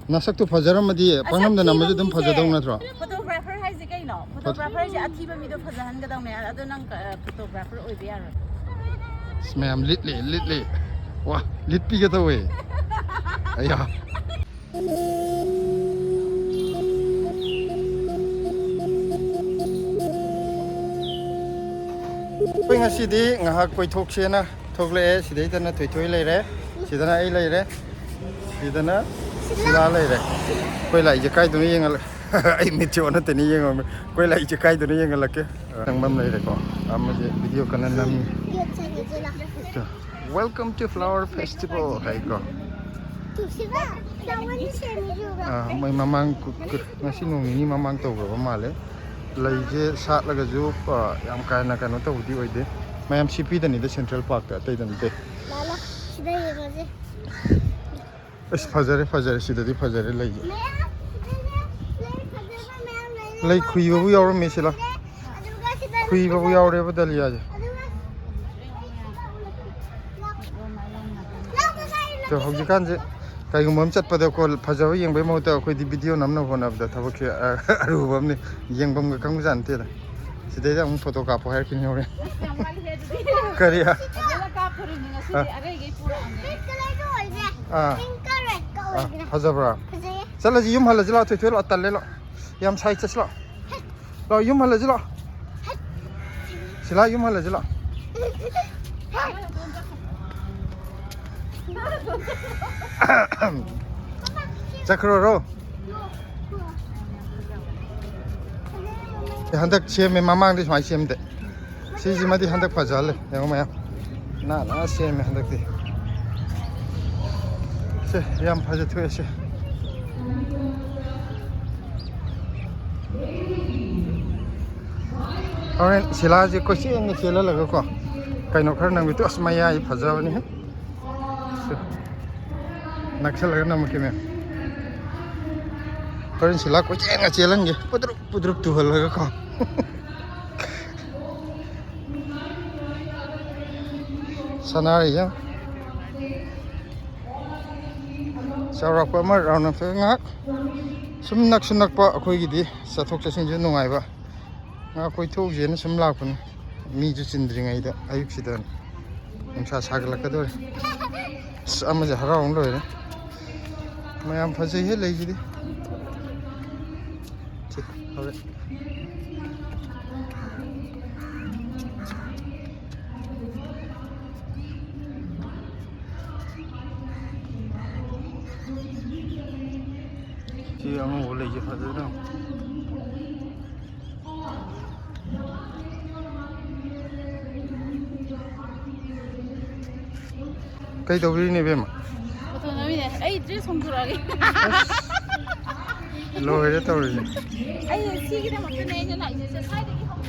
nasaktu fajaram madi pangnam da namaju dum fajadong natro photographer hai je kai no photographer je athiba mi do fajahan ga dong ne ado nang photographer oi be yar smam litli wa litpi ga tawe aya pai ngasi di ngahak koi thok se na thokle sidai dana thoi leire sidana ai leire sidana sila leire koi lai je kai du ni yengal ai mi chona te ni yengal koi lai je kai du ni yengal ke nang mam leire ko amma je video kanan nam welcome to flower festival hai ko mai mamang ngasi nong ni mamang to ba male lai je sat laga ju pa yam kai na kan to di oi de mayam cp da ni de central park ta tai dan de lala sidai ye es fajare sida di fajare lai lai khui bu yaw me sila khui bu yaw re ba dal ya je to hoji kan je kai gum chat pa da ko fajaw yeng bai mo ta khoi di video nam na hona da thab ke aru bam ni yeng bam ga kang jan te da sidai da photo ka po har kin yore kariya fajabra chala ji yum hala jila thoi lo tal le lo yam sai chas lo yum hala jila sila yum hala jila Chakro ro handak chem me mamang di smai chem de si ji ma di handak phajal le yong ma na chem me handak di se yam phaja thue se oren sila ji ko chi ngi chela la ko kai no khar nang bi to asmaya I phaja ni he naksal ga nam ke me oren sila ko chi nga chelan ge pudrup tu hal ga ko sanari ya Sarap pa mar round of ngak sum nak pa akhoi gi di sathok chasin ju nungai ba nga koi thok je na sum lak pun mi ju chindri ngai da ayuk sidan umsa sagla ka dor ama ja haraung loi re mayam phajai he lei ji di chi hore Chị ăn ngủ lấy gì phải đâu. Cây đầu đi này về mà. Tôi nói này, ấy chứ không được rồi. Lôi đấy tao rồi. Ấy xí cái một cái này như này sẽ sai được không?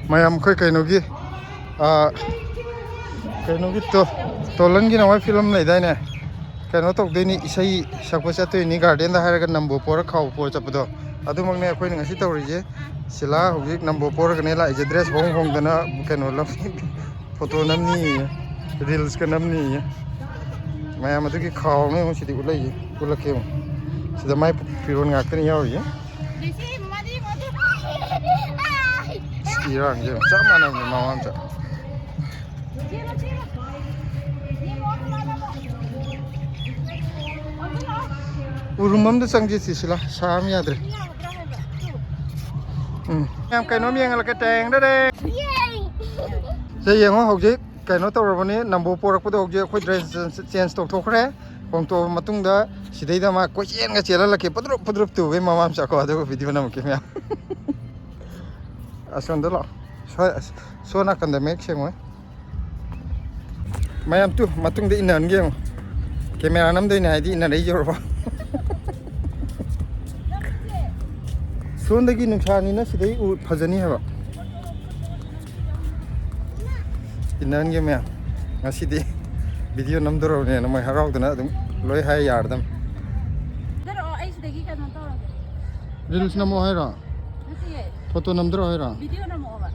Mày ăn khơi cây nào kia? Cái nó biết to lần kia nào film này đây nè cái nó tộc đây ní say sắp có sẽ tới ní garden đó hay cái nằm bộ por khâu por chập đó adu mang này khơi ngay tàu rồi chứ sila hobik nằm bộ por cái này lại dress hong hong đó nó cái nó làm photo nằm ní reels cái nằm ní mày mà tôi cái khâu này không chỉ được lấy gì tôi là kêu chỉ là mai phiền ngạc cái nhau gì Iran chứ chắc mà nào mà ăn chắc urumam da sang ji sila sam ya dre em cái nó miếng là cái tèng đó đây đây yang học ji cái nó tàu rồi này nằm bộ por ko học ji khoi dress change to thok re kong to matung da sidai da ma ko chen ga chela la ke padrup tu ve mamam sa ko da video nam ke mya asan da la so na kan da mek cheng oi mayam tu matung de inan ge camera nam dei nai di inan dei jor ba 손대기 능차니나 시대이 우 파전이 해봐 있는 게 뭐야 시대 비디오 남들어오네 너무 하라고도나 로이 하이 야르담 들어 아이 시대기 가는 또 릴스 나뭐 해라 포토 남들어 해라 비디오 나 먹어봐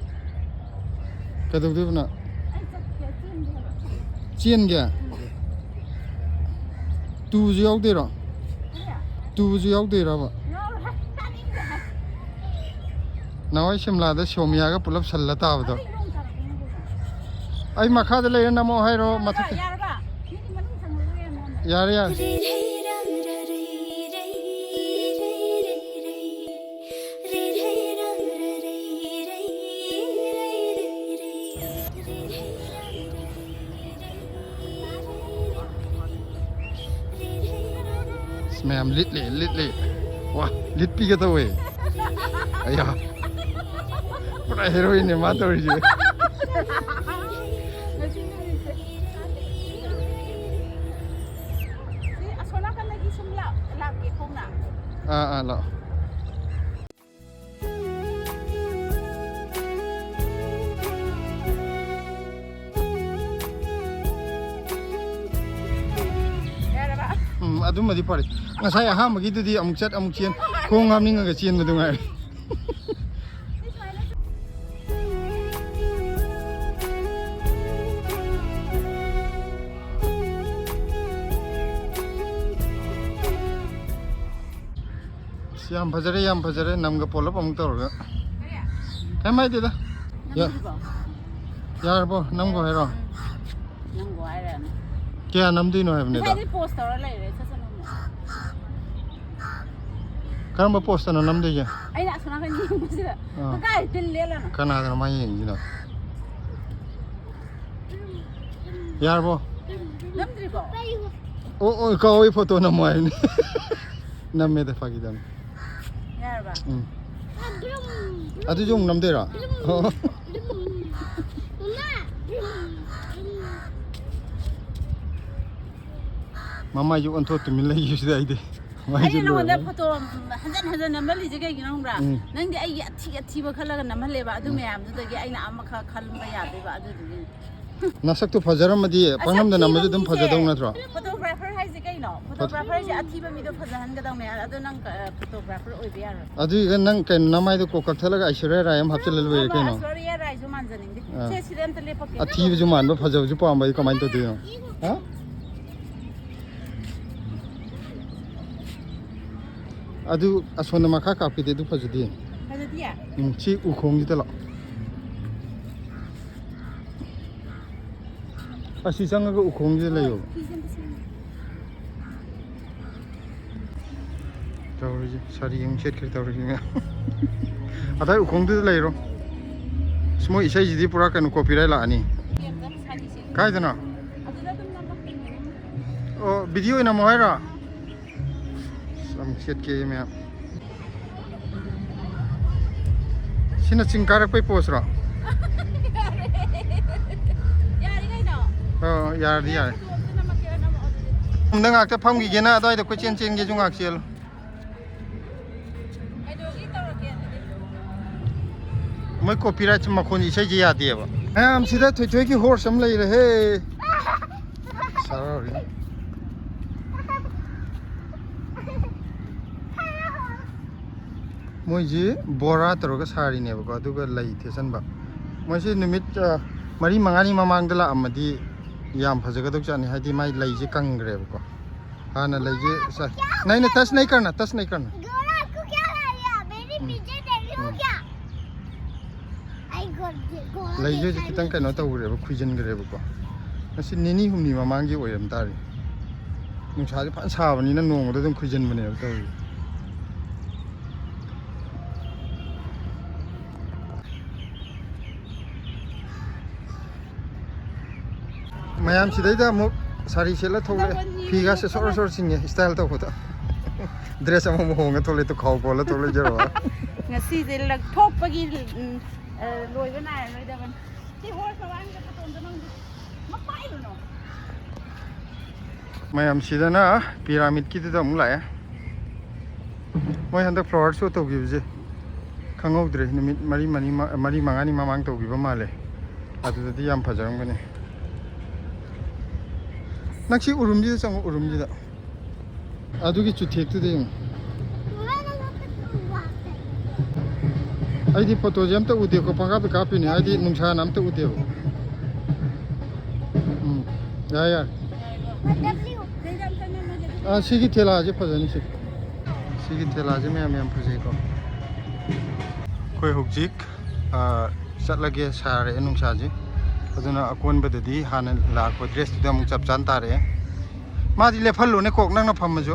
계속 되구나 아이 저 ꯆꯦꯟꯒꯦ ꯇꯨꯁꯨ ꯌꯥꯎꯗꯣꯏꯔꯣ ꯇꯨꯁꯨ ꯌꯥꯎꯗꯣꯏꯔꯕ ꯅꯍꯥꯟꯋꯥꯏ ꯁꯤꯝꯂꯥꯗ ꯁꯣꯃꯤꯌꯥꯒ ꯄꯨꯂꯞ ꯁꯜꯂ ꯇꯥꯕꯗꯣ ꯑꯩ ꯃꯈꯥꯗ ꯂꯩꯔ ꯅꯝꯃꯣ ꯍꯥꯏꯔꯣ ꯃꯊꯛꯇ ꯌꯥꯔꯦ ꯌꯥꯔꯦ mèm lít lệ wow lít pi cái tao ấy ấy à một đại heroin này mà tao gì lọ ꯑꯗꯨꯃꯗꯤ ꯐꯔꯦ ꯉꯁꯥꯏ ꯑꯍꯥꯟꯕꯒꯤꯗꯨꯗꯤ ꯑꯃꯨꯛ ꯆꯠ ꯑꯃꯨꯛ ꯆꯦꯟ ꯈꯣꯡ ꯍꯥꯝꯅꯤꯡꯉꯒ ꯆꯦꯟꯕꯗꯨ ꯉꯥꯏꯔꯦ ꯌꯥꯝ ꯐꯖꯔꯦ ꯅꯝꯒ ꯄꯣꯂꯞ ꯑꯃꯨꯛ ꯇꯧꯔꯒ ꯀꯩꯝ ꯍꯥꯏꯗꯦꯗ ꯌꯥꯔꯕꯣ ꯅꯝꯒꯣ ꯍꯥꯏꯔꯣ ꯅꯝꯒꯣ ꯍꯥꯏꯔꯅꯤ ꯀꯌꯥ ꯅꯝꯗꯣꯏꯅꯣ ꯍꯥꯏꯕꯅꯤꯗ ꯉꯁꯥꯏꯗꯤ ꯄꯣꯁ ꯇꯧꯔ ꯂꯩꯔꯦ ꯀꯔꯝꯕ ꯄꯣꯁꯇꯅꯣ ꯅꯝꯗꯣꯏꯁꯦ ꯑꯩꯅ ꯑꯁꯣꯝ ꯅꯥꯀꯟ ꯌꯦꯡꯕꯁꯤꯗ ꯀꯥꯏ ꯇꯤꯜ ꯂꯦꯜꯂꯅ ꯀꯅꯥꯗꯅꯣ ꯃꯥ ꯌꯦꯡꯁꯤꯅ ꯌꯥꯔꯕꯣ ꯅꯝꯗ꯭ꯔꯤꯕꯣ ꯑꯣ ꯀꯥꯎꯋꯦ ꯐꯣꯇꯣ ꯅꯝꯃꯣ ꯍꯥꯏꯕꯅꯤ ꯅꯝꯃꯦꯗ ꯐꯥꯒꯤꯗꯕꯅꯤ ꯌꯥꯔꯕ ꯑꯗꯨꯁꯨ ꯑꯃꯨꯛ ꯅꯝꯗꯣꯏꯔꯣ ꯃꯃꯥꯏꯁꯨ ꯑꯣꯟꯊꯣꯛ ꯇꯨꯃꯤꯟ ꯂꯩꯈꯤꯕꯁꯤꯗ ꯑꯩꯗꯤ ꯑꯩꯅ ꯅꯉꯣꯟꯗ ꯐꯣꯇꯣ ꯍꯟꯖꯟ ꯅꯝꯍꯜꯂꯤꯁꯦ ꯀꯩꯒꯤꯅꯣ ꯈꯪꯕ꯭ꯔꯥ ꯅꯪꯗꯤ ꯑꯩꯒꯤ ꯑꯊꯤꯕ ꯈꯜꯂꯒ ꯅꯝꯍꯜꯂꯦꯕ ꯑꯗꯨ ꯃꯌꯥꯝꯗꯨꯗꯒꯤ ꯑꯩꯅ ꯑꯃꯈꯛ ꯈꯟꯕ ꯌꯥꯗꯣꯏꯕ ꯑꯗꯨꯗꯨꯒꯤ ꯅꯁꯛꯇꯣ ꯐꯖꯔꯝꯃꯗꯤ ꯄꯪꯅꯝꯗ ꯅꯝꯕꯁꯨ ꯑꯗꯨꯝ ꯐꯖꯗꯧ ꯅꯠꯇ꯭ꯔꯣ ꯐꯣꯇꯣꯒ꯭ꯔꯥꯐꯔ ꯍꯥꯏꯁꯦ ꯀꯩꯅꯣ ꯐꯣꯇꯣꯒ꯭ꯔꯥꯐꯔꯁꯦ ꯑꯊꯤꯕ ꯃꯤꯗꯣ ꯐꯖꯍꯟꯒꯗꯧꯅꯦ ꯑꯗꯣ ꯅꯪ ꯐꯣꯇꯣꯒ꯭ꯔꯥꯐꯔ ꯑꯣꯏꯕ ꯌꯥꯔꯣꯏ ꯑꯗꯨꯒ ꯅꯪ ꯀꯩꯅꯣ ꯅꯃꯥꯏꯗꯣ ꯀꯣꯛ ꯀꯛꯊꯠꯂꯒ ꯑꯩꯁꯣꯔꯤꯌꯥ ꯔꯥꯏ ꯑꯃ ꯍꯥꯞꯆꯤꯜꯂ ꯂꯣꯏꯔꯦ ꯀꯩꯅꯣ ꯑꯩꯁꯣꯔꯤꯌꯥ ꯔꯥꯏꯁꯨ ꯃꯥꯟꯖꯅꯤꯡꯗꯦ ꯁꯦ ꯁꯤꯗ ꯑꯝꯇ ꯂꯦꯞꯄꯛꯀꯦ ꯑꯊꯤꯕꯁꯨ ꯃꯥꯟꯕ ꯐꯖꯕꯁꯨ ꯄꯥꯝꯕ ꯑꯩ ꯀꯃꯥꯏꯅ ꯇꯧꯗꯣꯏꯅꯣ ꯍꯥ ꯑꯗꯨ ꯑꯁꯣꯟꯗ ꯃꯈꯥ ꯀꯥꯞꯄꯤꯗꯦ ꯑꯗꯨ ꯐꯖꯗꯦ ꯁꯤ ꯎꯈꯣꯡꯁꯤꯗ ꯂꯥꯛꯑꯣ ꯑꯁꯤ ꯆꯪꯉꯒ ꯎꯈꯣꯡꯁꯤꯗ ꯂꯩꯌꯣ ꯇꯧꯔꯤꯁꯦ ꯁꯥꯔꯤ ꯑꯃꯨꯛ ꯁꯦꯠꯈ꯭ꯔꯦ ꯇꯧꯔꯤꯁꯦ ꯃꯌꯥꯝ ꯑꯗꯥꯏ ꯎꯈꯣꯡꯗꯨꯗ ꯂꯩꯔꯣ ꯃꯣꯏ ꯏꯁꯩꯁꯤꯗꯤ ꯄꯨꯔꯥ ꯀꯩꯅꯣ ꯀꯣꯄꯤꯔꯥꯏꯠ ꯂꯥꯛꯑꯅꯤ ꯀꯥꯏꯗꯅꯣ ꯑꯣ ꯚꯤꯗꯤꯑꯣ ꯑꯣꯏꯅ ꯑꯃꯨꯛ ꯍꯥꯏꯔꯣ ꯑꯃꯨꯛ ꯁꯦꯠꯀꯦ ꯃꯌꯥꯝ sini cingkarak pe posro. Oh, yardi yar. Nang akta pham gi gena adai da ko chen chen ge jung ak sel. Moi copyright ma khon isai ji ya de ba. Am sida thoi thoi ki horse am lai re he. Sorry. Moi ji bora taro ka sari ne ba ko adu ga lai thesan ba. Moi si nimit mari mangani mamang da la amadi yam phajaga dok chani hadi mai lai ji kang gre ba ko. Hana lai ji sa nahi tas nahi karna गोरा आपको क्या लग रहा है मेरे पीछे देख रहे हो क्या आई गोरा lai ji kitang kaino taw gre ba khuijin gre ba ko. Asi nini humni mamang gi oiram tari. Nungsa ji phan sa bani na nong da dum khuijin bane ba taw. Mayam sidai da mo sari sela thole phiga se sor sor singe style to khota dress am mo honga thole to khaw bola thole jero ngasi de lak thok pagi loi ba nai loi da ban ti hor sawan ga paton da nang ma pai no mayam sidana pyramid ki da mu la ya moi handa flower show to gi je khangau dre nimit mari mangani mamang to gi ba male adu da yam phajarang bane Nakshi urumji sang urumji da. Adu ki chuthek tu de. Ai di photo jam ta ude ko panga pe kapi ne ai di nungsa nam ta ude. ꯌꯥꯏ ꯌꯥꯏ W. ꯁꯤꯒꯤ ꯊꯦꯂꯥꯁꯦ ꯐꯖꯅꯤ ꯁꯤꯒꯤ ꯊꯦꯂꯥꯁꯦ ꯃꯌꯥꯝ ꯐꯖꯩꯀꯣ ꯑꯩꯈꯣꯏ ꯍꯧꯖꯤꯛ ꯆꯠꯂꯒꯦ ꯁꯥꯔꯛꯑꯦ ꯅꯨꯡꯁꯥꯁꯦ ꯑꯗꯨꯅ ꯑꯀꯣꯟꯕꯗꯗꯤ ꯍꯥꯟꯅ ꯂꯥꯛꯄ ꯗ꯭ꯔꯦꯁꯇꯨꯗ ꯑꯃꯨꯛ ꯆꯞ ꯆꯥꯅ ꯇꯥꯔꯛꯑꯦ ꯃꯥꯗꯤ ꯂꯦꯞꯍꯜꯂꯨꯅꯦ ꯀꯣꯛ ꯅꯪꯅ ꯐꯝꯃꯁꯨ